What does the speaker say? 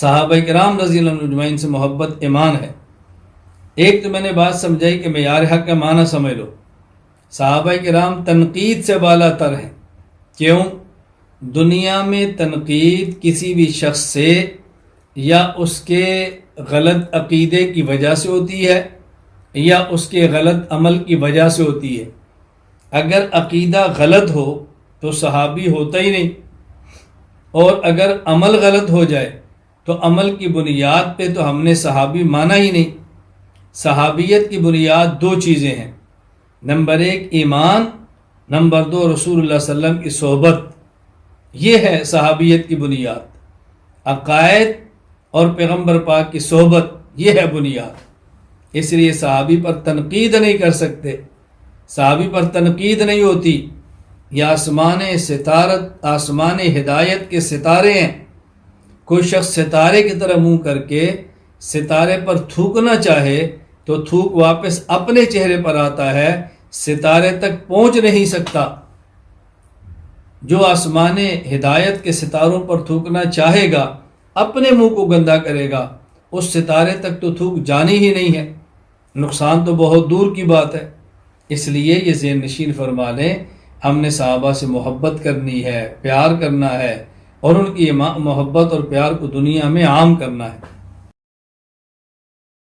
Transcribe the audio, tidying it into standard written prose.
صحابہ کرام رضی اللہ عنہم اجمعین سے محبت ایمان ہے۔ ایک تو میں نے بات سمجھائی کہ معیار حق کا معنی سمجھ لو، صحابہ کرام تنقید سے بالا تر ہیں۔ کیوں؟ دنیا میں تنقید کسی بھی شخص سے یا اس کے غلط عقیدے کی وجہ سے ہوتی ہے یا اس کے غلط عمل کی وجہ سے ہوتی ہے۔ اگر عقیدہ غلط ہو تو صحابی ہوتا ہی نہیں، اور اگر عمل غلط ہو جائے تو عمل کی بنیاد پہ تو ہم نے صحابی مانا ہی نہیں۔ صحابیت کی بنیاد دو چیزیں ہیں، نمبر ایک ایمان، نمبر دو رسول اللہ صلی اللہ علیہ وسلم کی صحبت۔ یہ ہے صحابیت کی بنیاد، عقائد اور پیغمبر پاک کی صحبت، یہ ہے بنیاد۔ اس لیے صحابی پر تنقید نہیں کر سکتے، صحابی پر تنقید نہیں ہوتی۔ یہ آسمان ہدایت کے ستارے ہیں۔ کوئی شخص ستارے کی طرح منہ کر کے ستارے پر تھوکنا چاہے تو تھوک واپس اپنے چہرے پر آتا ہے، ستارے تک پہنچ نہیں سکتا۔ جو آسمان ہدایت کے ستاروں پر تھوکنا چاہے گا اپنے منہ کو گندا کرے گا، اس ستارے تک تو تھوک جانی ہی نہیں ہے، نقصان تو بہت دور کی بات ہے۔ اس لیے یہ ذہن نشین فرما لیں، ہم نے صحابہ سے محبت کرنی ہے، پیار کرنا ہے، اور ان کی محبت اور پیار کو دنیا میں عام کرنا ہے۔